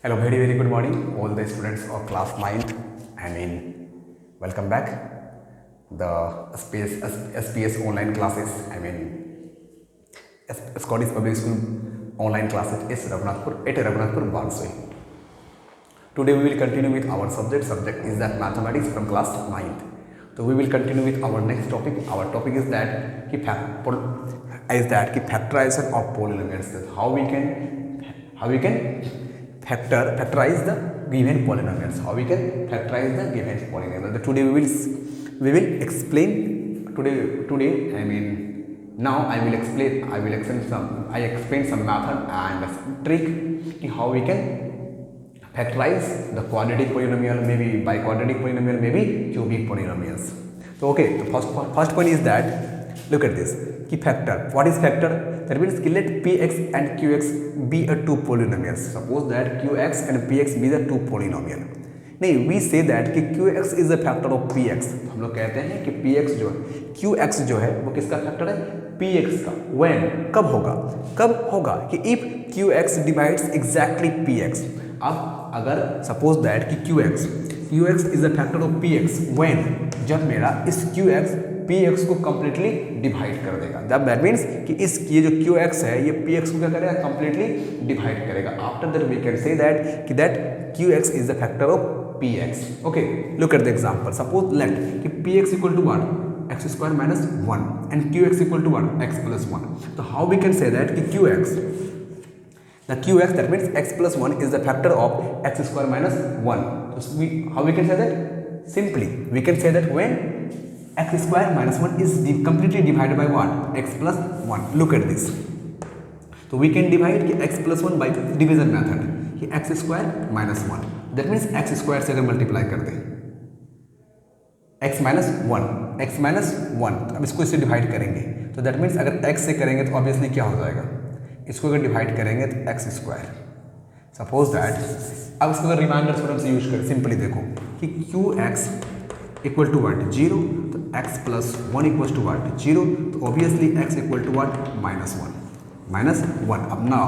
Hello, very very good morning, all the students of class 9th. Welcome back. The SPS online classes. Scottish Public School online classes is Raghunathpur Bansoi. Today we will continue with our subject. Subject is that mathematics from class 9th. So we will continue with our next topic. Our topic is that factorization of polynomials. How we can factorize the given polynomials. How we can factorize the given polynomials. Today we will explain. Now I explain some method and trick how we can factorize the quadratic polynomial, maybe biquadratic polynomial, maybe cubic polynomials. So okay, the first point is that, look at this, factor. What is factor? That means let px and qx be a two polynomials. Suppose that qx and px be the two polynomial. नहीं, we say that कि qx is a factor of px. हम लोग कहते हैं कि px जो है, qx जो है वो किसका फैक्टर है? px का. when? कब होगा कि if qx divides exactly px. अब अगर सपोज दैट कि qx is a factor of px when, जब मेरा इस qx px को कंप्लीटली डिवाइड कर देगा. दैट मीन्स कि ये जो qx है ये px को क्या करेगा? कंप्लीटली डिवाइड करेगा. After that we can say that qx is the factor of px. Okay, look at the example. Suppose let कि px equal to what? x square minus 1 and qx equal to what? x plus 1. तो how we can say that कि qx, that means x plus 1 is the factor of x square minus 1. So how we can say that? Simply we can say that when x square minus 1 is completely divided by what? X plus 1. Look at this. So we can divide x plus 1 by division method कि x square minus 1. That means x square से अगर multiply कर दें x minus 1, अब इसको इससे divide करेंगे तो दैट मीन्स अगर x से करेंगे तो ऑब्वियसली क्या हो जाएगा? इसको अगर डिवाइड करेंगे तो एक्स स्क्वायर. सपोज दैट अब इसको अगर रिमाइंडर थ्योरम से यूज करें, सिंपली देखो कि q x equal to what? 0. तो x plus 1 equal to what? 0. तो obviously x equal to what? Minus 1. अब now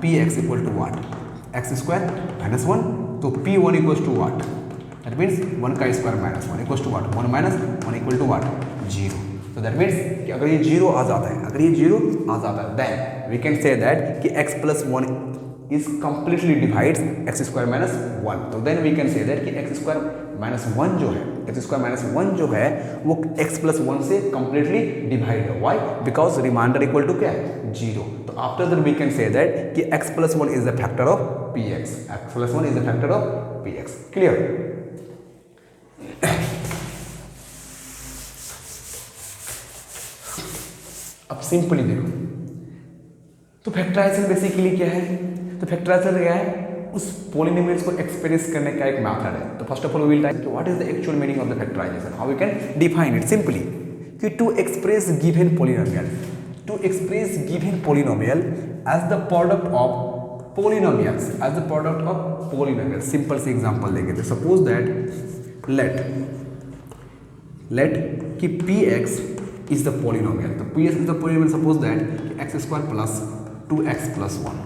p x equal to what? X square minus 1. तो p 1 equal to what? That means 1 का square minus 1 equal to what? 1 minus 1 equal to what? 0. तो that means कि अगर ये 0 आ जाता है, then we can say that कि x plus 1 is completely divides x square minus 1. तो then we can say that कि x स्क्वायर माइनस 1 जो है वो x प्लस 1 से कंप्लीटली डिवाइड है. Why? Because remainder equal to क्या है? 0. तो after that we can say that कि x plus 1 is the factor of px. Clear? अब सिंपली देखो, तो फैक्टराइजेशन बेसिकली क्या है? तो फैक्टराइजेशन क्या है? उस पॉलिनोमियल्स को एक्सप्रेस करने का एक मेथड है. तो first of all we will type what is the actual meaning of the factorisation. How we can define it? Simply कि to express given polynomial as the product of polynomials. Simple से example लेंगे. तो suppose that let कि px is the polynomial. तो px is the polynomial. Suppose that x square plus 2x plus 1,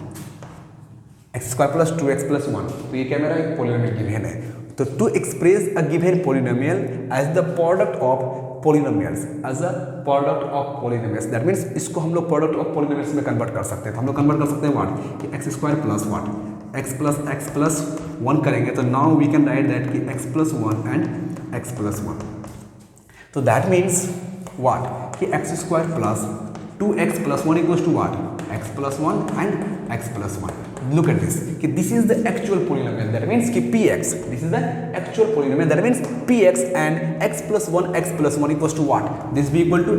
x square plus 2x plus 1. तो ये क्या मेरा एक polynomial given है. तो to express a given polynomial as the product of polynomials, that means इसको हम लोग product of polynomials में कन्वर्ट कर सकते हैं. तो हम लोग कन्वर्ट कर सकते हैं व्हाट? कि x square plus what? x plus 1 करेंगे तो now we can write that कि x plus 1 and x plus 1. तो that means what? कि x square plus 2x plus 1 equals to what? x plus 1 and x plus 1. Look at this कि this is the actual polynomial. That means कि px, this is the actual polynomial. That means px and x plus 1 equals to what? This be equal to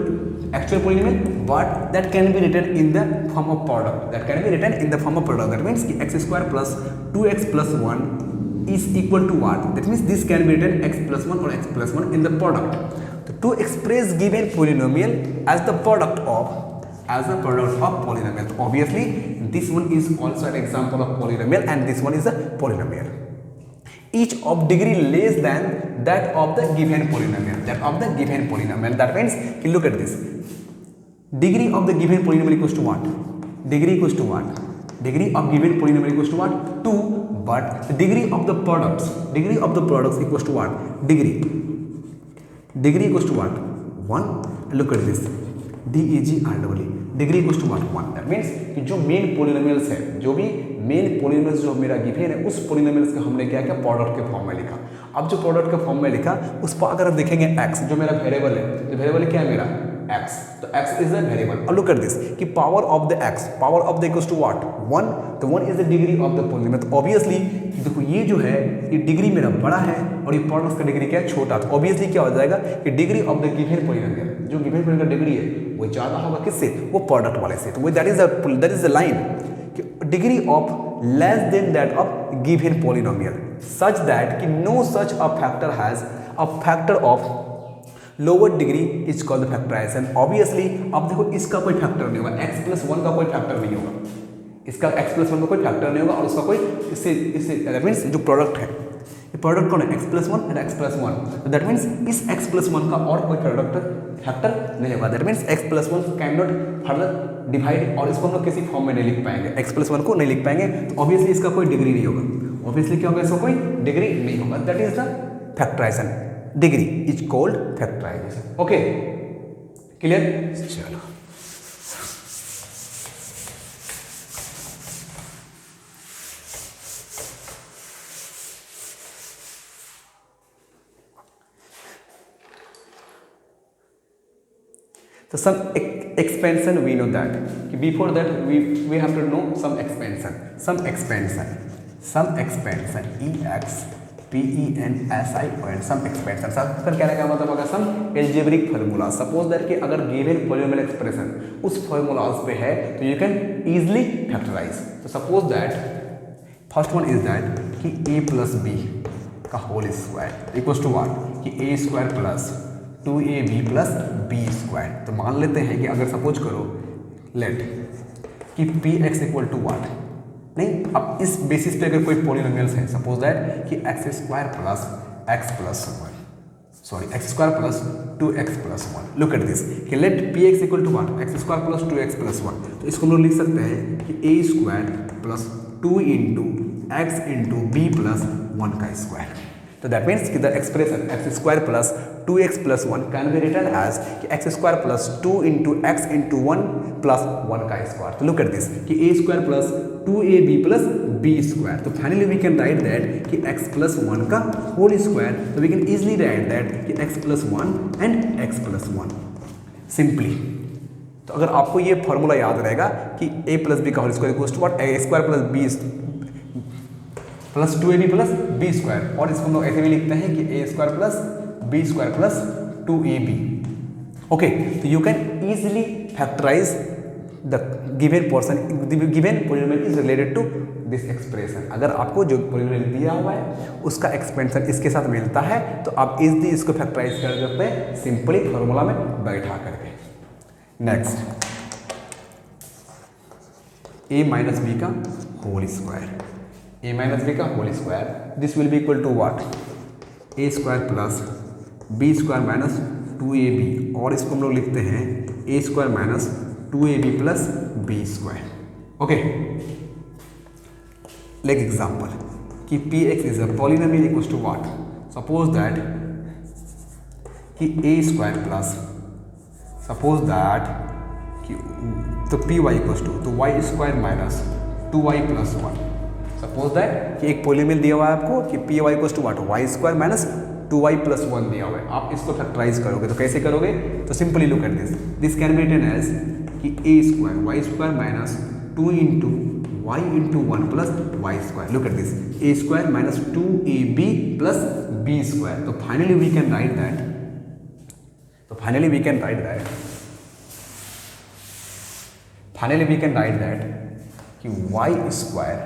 actual polynomial. What? That can be written in the form of product. That means कि x square plus 2x plus 1 is equal to what? That means this can be written x plus 1 or x plus 1 in the product. To express given polynomial as the product of polynomial. Obviously this one is also an example of polynomial and this one is a polynomial, each of degree less than that of the given polynomial. That means look at this, degree of the given polynomial equals to what? Degree of given polynomial equals to what 2, but degree of the products equals to what degree equals to what 1. Look at this DEGREE degree equals to what 1. That means कि जो main polynomials है, जो भी main polynomials जो मेरा given है, उस polynomials का हमने क्या किया प्रोडक्ट के फॉर्म में लिखा. अब जो प्रोडक्ट के फॉर्म में लिखा उस पर अगर आप देखेंगे x जो मेरा वेरिएबल है, तो वेरिएबल क्या है मेरा x, तो x इज द वेरिएबल. अब लुक एट दिस कि power of the equals to what 1, तो 1 is the degree of the polynomial. तो ऑब्वियसली देखो ये जो है ये डिग्री मेरा बड़ा है और ये प्रोडक्ट का डिग्री क्या है छोटा. तो ऑब्वियसली क्या हो जाएगा कि degree of the given polynomial, जो गिवन पॉलिनोमियल का डिग्री है वो ज़्यादा होगा किससे, वो प्रोडक्ट वाले से. तो वो दैट इज द लाइन कि degree of less than that of given polynomial such that कि no such a factor has a factor of lower degree is called the factorisation. Obviously अब देखो इसका कोई फैक्टर नहीं होगा, x+1 का कोई फैक्टर नहीं होगा, इसका x+1 का कोई फैक्टर नहीं होगा और उसका कोई इससे दैट मीन्स जो प्रोडक्ट है, ये प्रोडक्ट कौन है x+1 एंड x+1. तो दैट मीन्स इस x+1 का और कोई प्रोडक्ट फैक्टर नहीं होगा. That means x+1 can not further divide और इसको हम लोग किसी फॉर्म में नहीं लिख पाएंगे, x+1 को नहीं लिख पाएंगे. तो ऑब्वियसली इसका कोई डिग्री नहीं होगा, ऑब्वियसली क्या होगा, इसका कोई डिग्री नहीं होगा. That is the factorization. Degree is called factorization. Okay clear. चलो so some expansion we know that before that we have to know some expansion EXPENSION some expansion. सब क्या रहेगा मतलब अगर some algebraic formula suppose that कि अगर given polynomial expression उस formulas पे है तो you can easily factorize. तो suppose that first one is that कि a plus b का whole square equals to what कि a square plus 2ab plus b square. तो मान लेते हैं कि अगर सपोज करो लेट कि px इक्वल टू व्हाट नहीं, अब इस बेसिस पे अगर कोई पॉलिनोमियल्स है सपोज दैट कि x square plus 2x+1. Look at this कि let px equal to what x square plus 2x+1. तो इसको हम लोग लिख सकते हैं कि a square plus 2 into x into B plus 1 का स्क्वायर. तो दैट मीन्स कि the expression x square plus 2x+1 can be written as कि x square plus 2 into x into 1 plus 1 का स्क्वायर. तो लुक एट दिस कि a square plus 2ab plus b square. तो finally we can write that कि x+1 का whole square. तो we can easily right that कि x+1 and x+1 simply. तो अगर आपको ये फॉर्मूला याद रहेगा कि a प्लस बी का whole square equals to what a square plus b plus 2ab plus B square, और इसको हम लोग ऐसे भी लिखते हैं कि a square plus B square plus 2ab. Okay, तो you can easily factorise the given portion given polynomial is related to this expression. अगर आपको जो पॉलिनोमियल दिया हुआ है उसका एक्सपेंशन इसके साथ मिलता है तो आप इजीली इसको फैक्टराइज कर सकते हैं सिंपली फॉर्मूला में बैठा करके. नेक्स्ट a माइनस बी का whole square, a minus B का whole square this will be equal to what a square plus B square minus 2ab, और इसको हम लोग लिखते हैं a square minus 2ab plus B square. Okay, लेक example कि px is a polynomial equals to what suppose that कि a square plus suppose that कि तो py इक्वल्स टू तो y square minus 2y plus 1. Suppose that कि एक polynomial दिया हुआ है आपको कि py equals to what y square minus 2y plus 1 दिया हुआ है. आप इसको फैक्टराइज करोगे तो कैसे करोगे, तो simply look at this can be written as कि a square y square minus 2 into y into 1 plus y square. Look at this a square minus 2ab plus b square. तो finally we can write that कि y square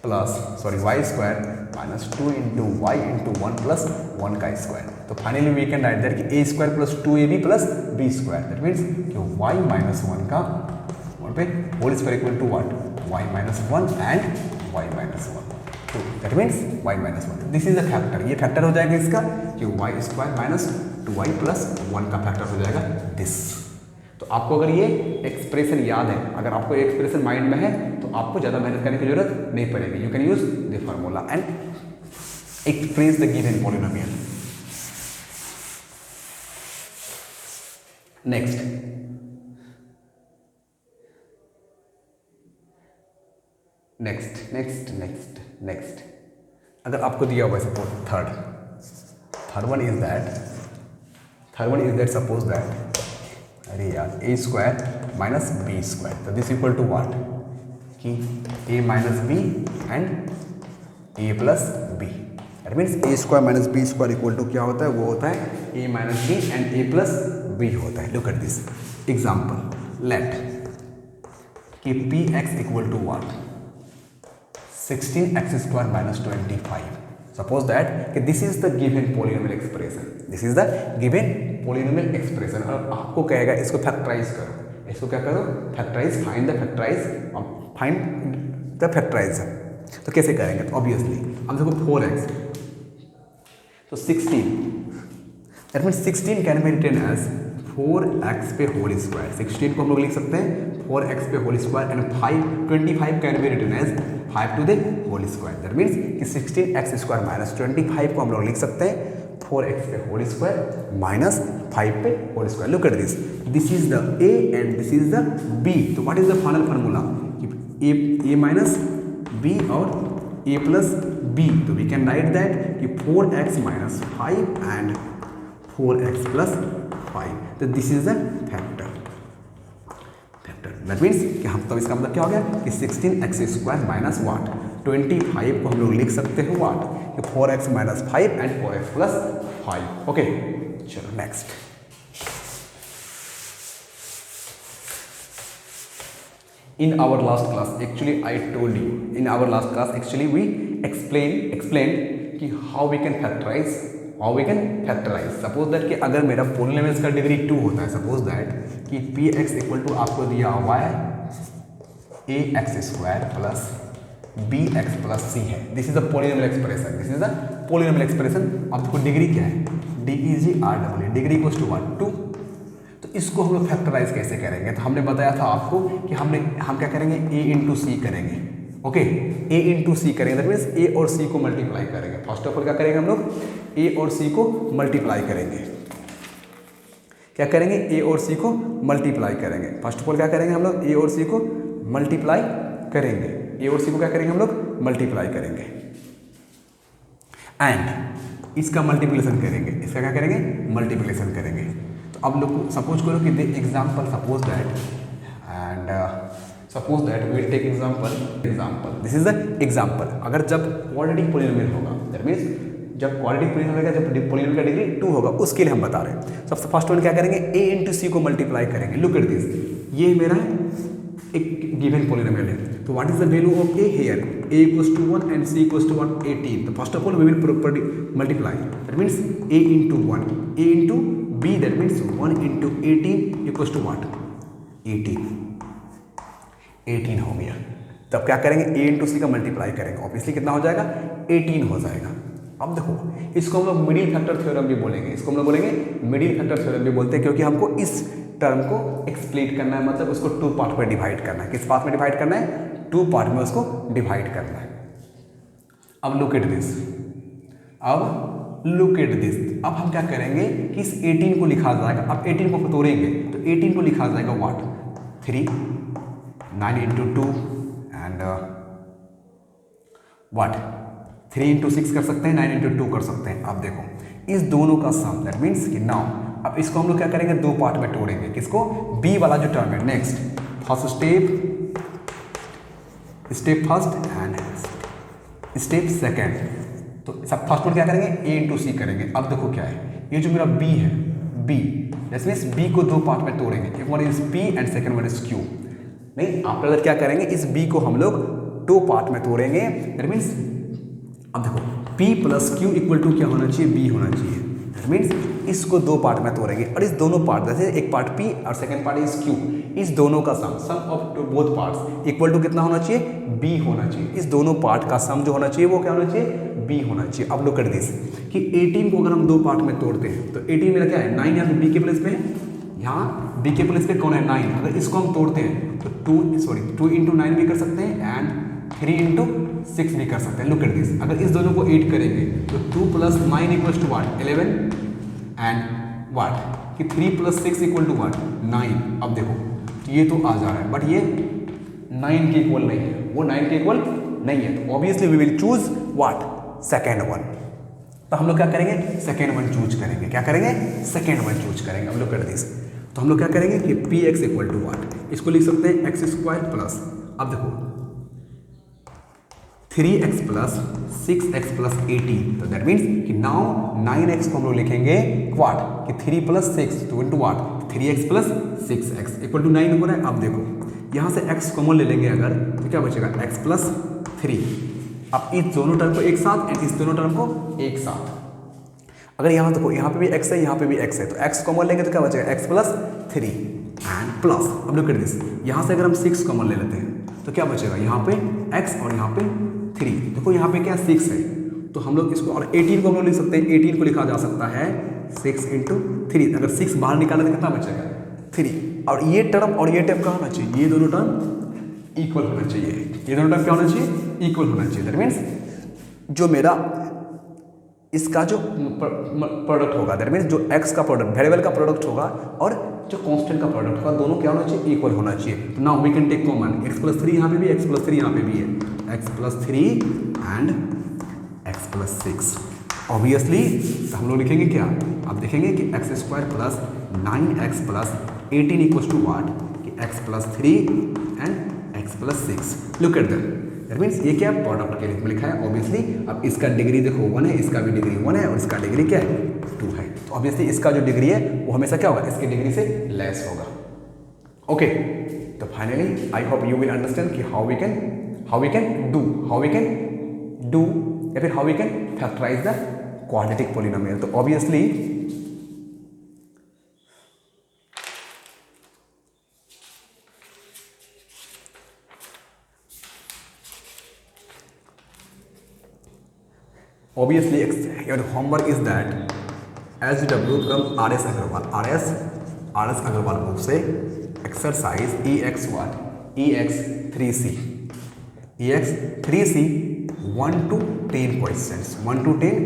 plus y square minus 2 into y into 1 plus 1 का square. तो finally we can write that कि a square plus 2ab plus b square. That means कि y minus 1 का 1 पे whole square equal to what y minus 1 and y minus 1. तो that means y minus 1. This is a factor. ये factor हो जाएगा इसका कि y square minus 2y plus 1 का फैक्टर हो जाएगा दिस. तो आपको अगर ये एक्सप्रेशन याद है, अगर आपको ये एक्सप्रेशन माइंड में है तो आपको ज़्यादा मेहनत करने की जरूरत नहीं पड़ेगी. You can use the formula and express the given polynomial. Next अगर आपको दिया हुआ है suppose third one is that suppose that, अरे यार, a square minus b square, तो दिस इक्वल टू व्हाट कि a minus b and a plus b. That means a square minus b square equal to क्या होता है, वो होता है a minus b and a plus b होता है. Look at this example. Let कि p x equal to what 16x square minus 25. Suppose that कि this is the given polynomial expression. और आपको कहेगा इसको फैक्टराइज करो. इसको क्या करो, फैक्टराइज. Find the factorise. तो कैसे करेंगे, तो ऑब्वियसली हम देखो 4x, तो 16, that means 16 can be written as 4x पे होल स्क्वायर. 16 को हम लोग लिख सकते हैं 4x पे whole square and 25 can be written as 5 to the whole square. That means कि 16x स्क्वायर माइनस 25 को हम लोग लिख सकते हैं 4x पे होल स्क्वायर माइनस 5 पे whole square. Look at this, this is the a and this is the b. तो what is the final formula, a minus b और a प्लस b. तो वी कैन राइट दैट कि 4x minus 5 and 4x plus 5. तो this is the factor. That means कि हम तो इसका मतलब क्या हो गया कि 16x स्क्वायर माइनस वाट 25 को हम लोग लिख सकते हैं वाट कि 4x minus 5 and 4x plus 5. Okay, चलो next. In our last class, actually I told you, in our last class actually we explained कि how we can factorize. Suppose that कि अगर मेरा पॉलिनोमियल्स का डिग्री 2 होता है, सपोज दैट कि p x equal to आपको दिया हुआ है a x square plus b x plus c है. This is the polynomial expression. अब देखो डिग्री क्या है, DEGREE, degree equals to what 2. तो इसको हम लोग फैक्टराइज कैसे करेंगे, तो हमने बताया था आपको कि हम क्या करेंगे, ए इंटू सी करेंगे. ओके, ए इंटू सी करेंगे. दैट मीन्स ए और सी को मल्टीप्लाई करेंगे. फर्स्ट ऑफ ऑल क्या करेंगे हम लोग, ए और सी को मल्टीप्लाई करेंगे. क्या करेंगे, ए और सी को मल्टीप्लाई करेंगे. फर्स्ट ऑफ ऑल क्या करेंगे हम लोग, ए और सी को मल्टीप्लाई करेंगे. ए और सी को क्या करेंगे हम लोग, मल्टीप्लाई करेंगे. एंड इसका मल्टीप्लिकेशन करेंगे. इसका क्या करेंगे, मल्टीप्लिकेशन करेंगे. तो अब लोग सपोज करो कि example suppose that we will take example. This is the example. अगर जब क्वाड्रेटिक पॉलिनोमियल होगा, दैट मीन्स जब क्वाड्रेटिक पॉलिनोमियल का जब पॉलिनोमियल का डिग्री 2 होगा, उसके लिए हम बता रहे हैं. सबसे फर्स्ट वन क्या करेंगे, ए इंटू सी को मल्टीप्लाई करेंगे. लुक एट दिस, ये मेरा एक गिवन पॉलिनोमियल है. तो what is the value of a here, a equals to 1 and c equals to 1 18. तो first of all we will properly multiply. That means a into 1, a into b, that means 1 into 18 equals to what 18 हो गया. तब क्या करेंगे, ए into सी का multiply करेंगे. Obviously कितना हो जाएगा, 18 हो जाएगा. अब देखो, इसको हम लोग मिडिल फैक्टर थ्योरम भी बोलेंगे. इसको हम लोग बोलेंगे मिडिल फैक्टर थ्योरम भी बोलते हैं, क्योंकि हमको इस टर्म को एक्सप्लेन करना है, मतलब उसको 2 पार्ट में डिवाइड करना है. किस पार्ट में डिवाइड करना है, 2 पार्ट में उसको डिवाइड करना है. अब लुक एट दिस, अब हम क्या करेंगे कि इस 18 को लिखा जाएगा. अब 18 को तोड़ेंगे तो 18 को लिखा जाएगा what 3, 9 into 2 and what 3 into 6 कर सकते हैं, 9 इंटू 2 कर सकते हैं. अब देखो इस दोनों का सम, दैट मीन्स कि नाउ अब इसको हम लोग क्या करेंगे, 2 पार्ट में तोड़ेंगे. किसको, बी वाला जो टर्म है. Next first step first and step second. तो सब फर्स्ट वन क्या करेंगे, ए इंटू सी करेंगे. अब देखो क्या है, ये जो मेरा बी है, बी दैट मीन्स बी को 2 पार्ट में तोड़ेंगे. एक one is P and second one is Q. नहीं, आफ्टर क्या करेंगे, इस बी को हम लोग 2 पार्ट में तोड़ेंगे. दैट मीन्स अब देखो P plus q equal to क्या होना चाहिए, B होना चाहिए. दैट मीन्स इसको 2 पार्ट में तोड़ेंगे और इस दोनों पार्ट, जैसे एक पार्ट P और सेकंड पार्ट इज Q, इस दोनों का sum of both parts equal to कितना होना चाहिए, B होना चाहिए. इस दोनों पार्ट का सम जो होना चाहिए वो क्या होना चाहिए, B होना चाहिए. अब लोग कर दिस कि 18 को अगर हम 2 पार्ट में तोड़ते हैं तो 18 मेरा क्या है, 9 यहाँ पे B के प्लेस पे है, यहाँ बी के प्लेस पे कौन है 9, अगर इसको हम तोड़ते हैं तो 2 इंटू 9 भी कर सकते हैं एंड 3 इंटू 6 भी कर सकते हैं। लुक एट दिस, अगर इस दोनों को 8 करेंगे तो 2 + 9 equals to what 11 and what कि 3 + 6 इक्वल टू व्हाट 9। अब देखो ये तो आ जा रहा है बट ये 9 के इक्वल नहीं है, वो 9 के इक्वल नहीं है, तो obviously we will choose what second one. तो हम लोग क्या करेंगे सेकेंड वन चूज करेंगे, क्या करेंगे सेकेंड वन चूज करेंगे। हम लोग कर दिस, तो हम लोग क्या करेंगे कि p x equal to what, इसको लिख सकते हैं एक्स स्क्वायर प्लस, अब देखो 3x प्लस 6x प्लस 18, तो दैट मीन्स कि नाउ 9x को हम लोग लिखेंगे व्हाट कि 3 + 6 तो into what 3x plus 6x equal to 9 हो रहा है। अब देखो यहाँ से x कॉमन ले लेंगे अगर तो क्या बचेगा x प्लस 3। अब इस दोनों टर्म को एक साथ एंड इस दोनों टर्म को एक साथ, अगर यहाँ देखो यहाँ पे भी x है यहाँ पे भी x है, तो x कॉमन लेंगे तो क्या बचेगा x प्लस 3 एंड प्लस, अब लोग कर दिस यहाँ से अगर हम 6 कॉमन ले लेते हैं तो क्या बचेगा यहाँ पे x और यहाँ पे 3, देखो यहाँ पे क्या 6 है तो हम लोग इसको, और 18 को हम लोग लिख सकते हैं, 18 को लिखा जा सकता है 6 इंटू 3, अगर 6 बाहर निकालें तो कितना बचेगा 3, और ये टर्म और ये टर्म क्या होना चाहिए, ये दोनों टर्म इक्वल होना चाहिए, ये दोनों टर्म क्या होना चाहिए इक्वल होना चाहिए। दैट मीन्स जो मेरा इसका जो प्रोडक्ट होगा, दैट मीन्स जो x का प्रोडक्ट वेरिएबल का प्रोडक्ट होगा और जो कांस्टेंट का प्रोडक्ट होगा दोनों क्या होना चाहिए इक्वल होना चाहिए। तो now we can take common x plus 3 यहाँ पे भी, x प्लस 3 यहाँ पे भी है, x plus 3 and x plus 6। Obviously हम लोग लिखेंगे क्या, आप देखेंगे कि x square plus 9x plus 18 equals to what कि x plus 3 and x plus 6। Look at that means ये क्या प्रोडक्ट के रूप में लिखा है ऑब्वियसली। अब इसका डिग्री देखो 1 है, इसका भी डिग्री 1 है और इसका डिग्री क्या है 2 है, तो ऑब्वियसली इसका जो डिग्री है वो हमेशा क्या होगा इसकी डिग्री से लेस होगा। ओके, तो finally I hope you will understand कि हाउ वी कैन डू या फिर how we can factorise the quadratic polynomial. तो obviously your homework is that SW from RS Agarwal book से exercise EX3C 1 to 10 questions, 1 to 10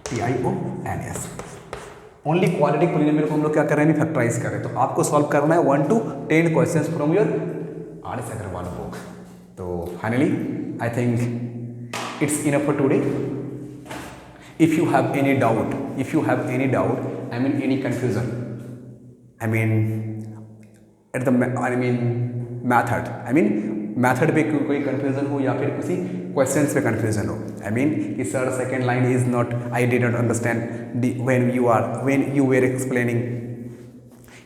TIONS only quadratic polynomial को हम लोग क्या कर रहे हैं फैक्टराइज कर रहे हैं। तो आपको सॉल्व करना है 1 to 10 questions from your RS Agarwal book. तो finally I think it's enough for today. If you have any doubt, I mean any confusion, method पे कोई कंफ्यूजन हो या फिर किसी क्वेश्चंस पे कंफ्यूजन हो, कि sir second line is not, I did not understand when you were explaining.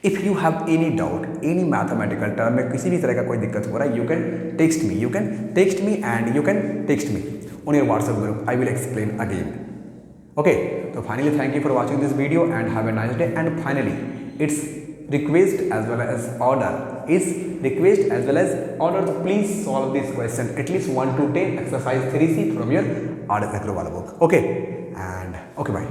If you have any doubt any mathematical term में किसी भी तरह का कोई दिक्कत हो रहा है, you can text me and you can text me on your WhatsApp group. I will explain again. Okay, so finally thank you for watching this video and have a nice day. And finally it's request as well as order to please solve this question at least 1 to 10 exercise 3C from your RS Agrawal book. Okay, and okay, bye.